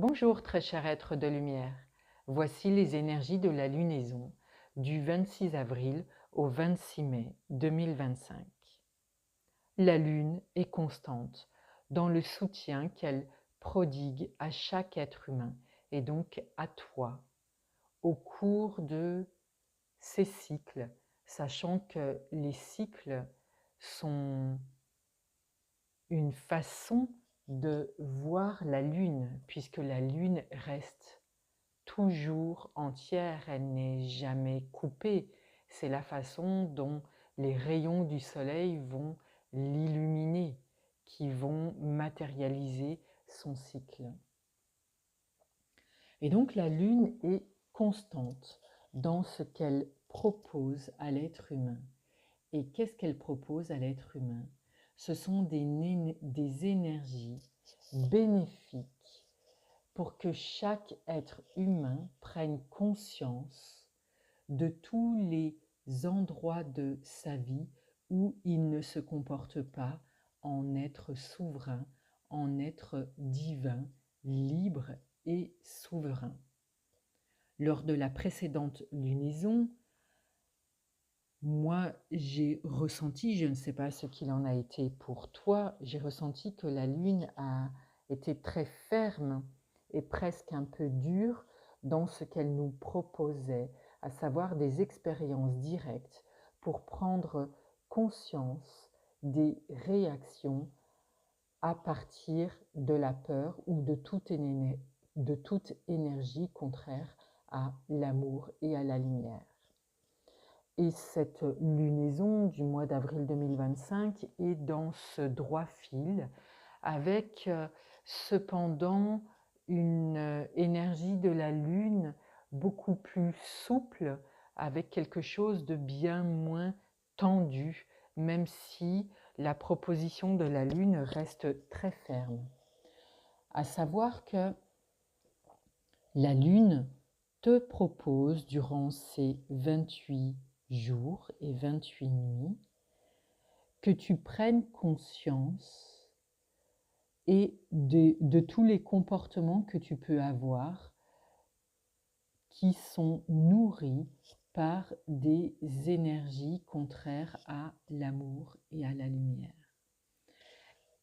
Bonjour très cher être de lumière, voici les énergies de la lunaison du 26 avril au 26 mai 2025. La lune est constante dans le soutien qu'elle prodigue à chaque être humain et donc à toi au cours de ces cycles, sachant que les cycles sont une façon de voir la lune, puisque la lune reste toujours entière, elle n'est jamais coupée. C'est la façon dont les rayons du soleil vont l'illuminer, qui vont matérialiser son cycle. Et donc la lune est constante dans ce qu'elle propose à l'être humain. Et qu'est-ce qu'elle propose à l'être humain? Ce sont des énergies bénéfiques pour que chaque être humain prenne conscience de tous les endroits de sa vie où il ne se comporte pas en être souverain, en être divin, libre et souverain. Lors de la précédente lunaison, moi, j'ai ressenti, je ne sais pas ce qu'il en a été pour toi, j'ai ressenti que la lune a été très ferme et presque un peu dure dans ce qu'elle nous proposait, à savoir des expériences directes pour prendre conscience des réactions à partir de la peur ou de toute énergie contraire à l'amour et à la lumière. Et cette lunaison du mois d'avril 2025 est dans ce droit fil, avec cependant une énergie de la lune beaucoup plus souple, avec quelque chose de bien moins tendu, même si la proposition de la lune reste très ferme. À savoir que la lune te propose durant ces 28 jours et 28 nuits que tu prennes conscience et de tous les comportements que tu peux avoir qui sont nourris par des énergies contraires à l'amour et à la lumière.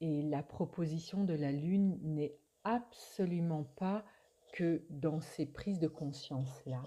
Et la proposition de la lune n'est absolument pas que dans ces prises de conscience-là,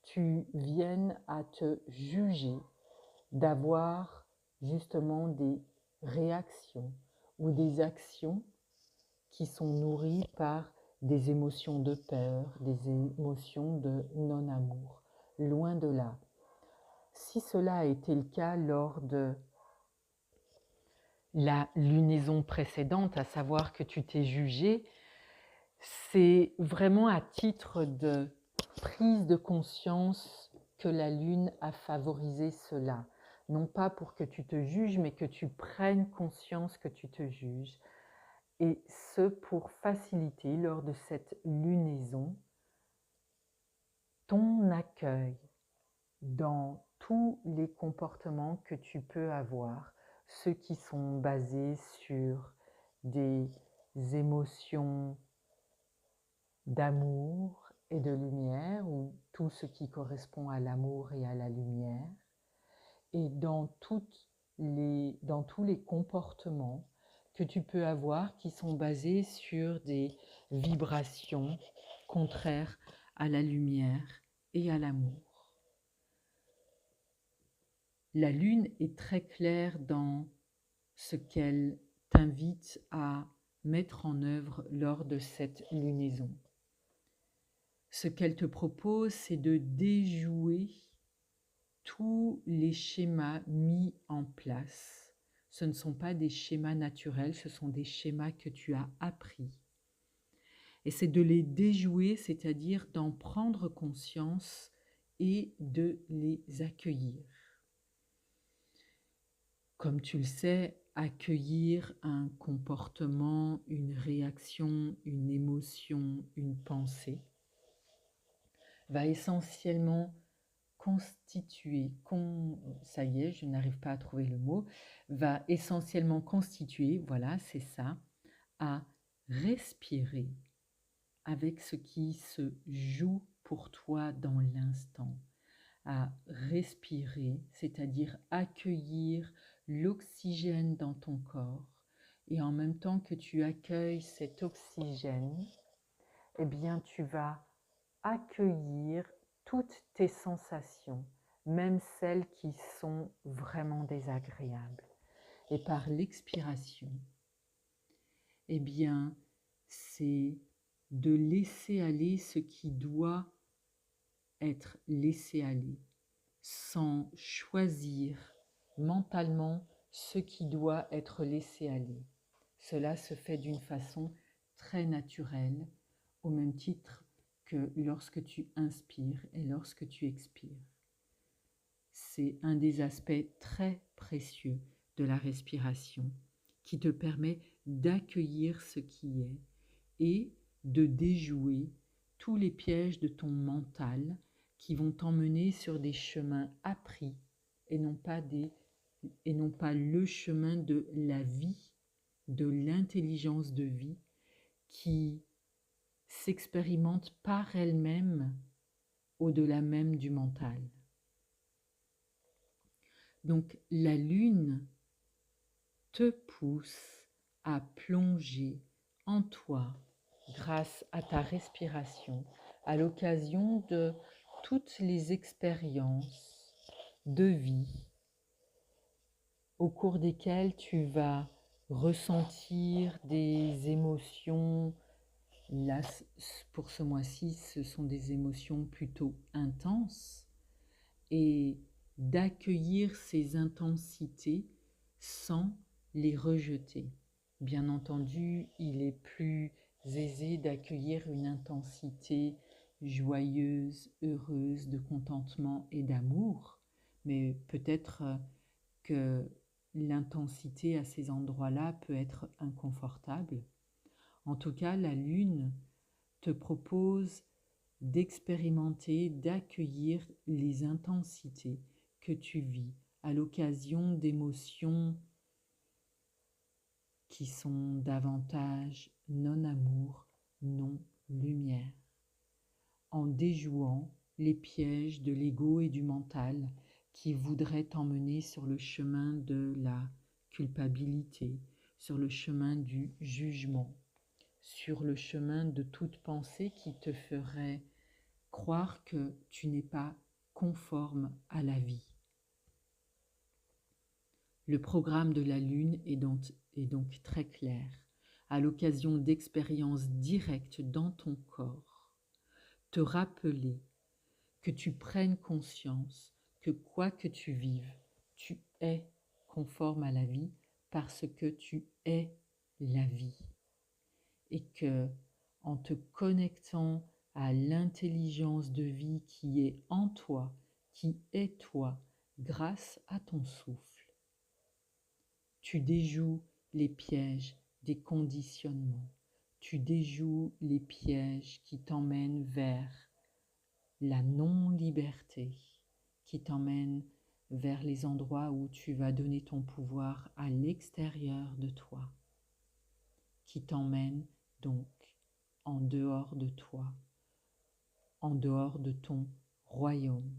tu viennes à te juger d'avoir justement des réactions ou des actions qui sont nourries par des émotions de peur, des émotions de non-amour. Loin de là. Si cela a été le cas lors de la lunaison précédente, à savoir que tu t'es jugé, c'est vraiment à titre de prise de conscience que la lune a favorisé cela. Non pas pour que tu te juges, mais que tu prennes conscience que tu te juges. Et ce, pour faciliter, lors de cette lunaison, ton accueil dans tous les comportements que tu peux avoir, ceux qui sont basés sur des émotions d'amour et de lumière, ou tout ce qui correspond à l'amour et à la lumière, et dans tous les comportements que tu peux avoir qui sont basés sur des vibrations contraires à la lumière et à l'amour. La lune est très claire dans ce qu'elle t'invite à mettre en œuvre lors de cette lunaison. Ce qu'elle te propose, c'est de déjouer tous les schémas mis en place. Ce ne sont pas des schémas naturels, ce sont des schémas que tu as appris. Et c'est de les déjouer, c'est-à-dire d'en prendre conscience et de les accueillir. Comme tu le sais, accueillir un comportement, une réaction, une émotion, une pensée va essentiellement constituer, ça y est, je n'arrive pas à trouver le mot, va essentiellement constituer, voilà, c'est ça, à respirer avec ce qui se joue pour toi dans l'instant, à respirer, c'est-à-dire accueillir l'oxygène dans ton corps. Et en même temps que tu accueilles cet oxygène, eh bien tu vas accueillir toutes tes sensations, même celles qui sont vraiment désagréables. Et par l'expiration, eh bien, c'est de laisser aller ce qui doit être laissé aller, sans choisir mentalement ce qui doit être laissé aller. Cela se fait d'une façon très naturelle, au même titre que lorsque tu inspires et lorsque tu expires. C'est un des aspects très précieux de la respiration qui te permet d'accueillir ce qui est et de déjouer tous les pièges de ton mental qui vont t'emmener sur des chemins appris et non pas le chemin de la vie, de l'intelligence de vie qui s'expérimente par elle-même au-delà même du mental. Donc la lune te pousse à plonger en toi grâce à ta respiration à l'occasion de toutes les expériences de vie au cours desquelles tu vas ressentir des émotions. Là, pour ce mois-ci, ce sont des émotions plutôt intenses et d'accueillir ces intensités sans les rejeter. Bien entendu, il est plus aisé d'accueillir une intensité joyeuse, heureuse, de contentement et d'amour, mais peut-être que l'intensité à ces endroits-là peut être inconfortable. En tout cas, la lune te propose d'expérimenter, d'accueillir les intensités que tu vis à l'occasion d'émotions qui sont davantage non-amour, non-lumière, en déjouant les pièges de l'ego et du mental qui voudraient t'emmener sur le chemin de la culpabilité, sur le chemin du jugement, sur le chemin de toute pensée qui te ferait croire que tu n'es pas conforme à la vie. Le programme de la Lune est donc très clair. À l'occasion d'expériences directes dans ton corps, te rappeler que tu prennes conscience que quoi que tu vives, tu es conforme à la vie parce que tu es la vie. Et que, en te connectant à l'intelligence de vie qui est en toi, qui est toi, grâce à ton souffle, tu déjoues les pièges des conditionnements, tu déjoues les pièges qui t'emmènent vers la non-liberté, qui t'emmènent vers les endroits où tu vas donner ton pouvoir à l'extérieur de toi, qui t'emmènent donc en dehors de toi, en dehors de ton royaume.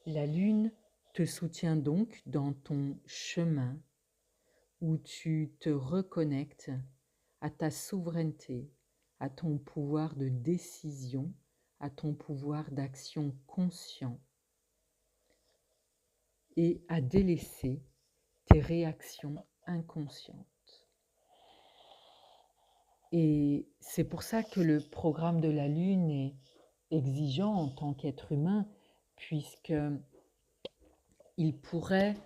La lune te soutient donc dans ton chemin où tu te reconnectes à ta souveraineté, à ton pouvoir de décision, à ton pouvoir d'action conscient et à délaisser tes réactions inconscientes. Et c'est pour ça que le programme de la Lune est exigeant en tant qu'être humain, puisqu'il pourrait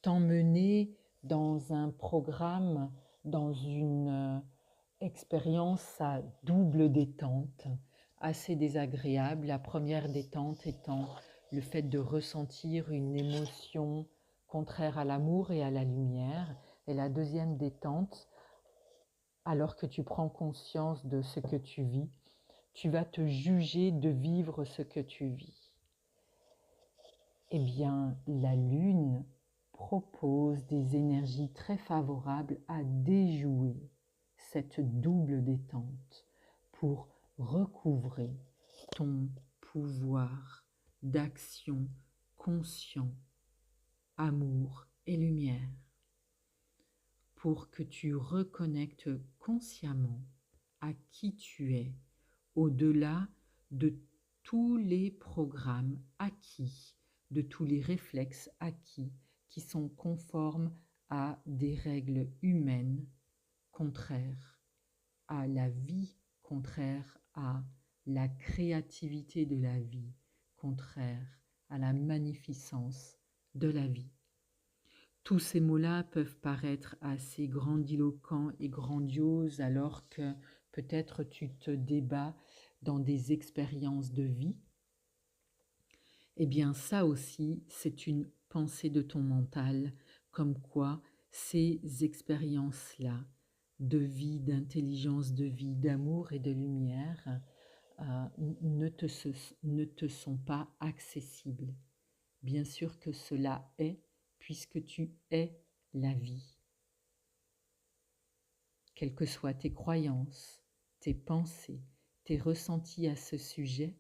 t'emmener dans un programme, dans une expérience à double détente, assez désagréable. La première détente étant le fait de ressentir une émotion contraire à l'amour et à la lumière. Et la deuxième détente, alors que tu prends conscience de ce que tu vis, tu vas te juger de vivre ce que tu vis. Eh bien, la Lune propose des énergies très favorables à déjouer cette double détente pour recouvrer ton pouvoir d'action conscient, amour et lumière, pour que tu reconnectes consciemment à qui tu es, au-delà de tous les programmes acquis, de tous les réflexes acquis qui sont conformes à des règles humaines contraires à la vie, contraires à la créativité de la vie, contraires à la magnificence de la vie. Tous ces mots-là peuvent paraître assez grandiloquents et grandioses alors que peut-être tu te débats dans des expériences de vie. Eh bien ça aussi, c'est une pensée de ton mental, comme quoi ces expériences-là de vie, d'intelligence, de vie, d'amour et de lumière ne te sont pas accessibles. Bien sûr que cela est, puisque tu es la vie. Quelles que soient tes croyances, tes pensées, tes ressentis à ce sujet,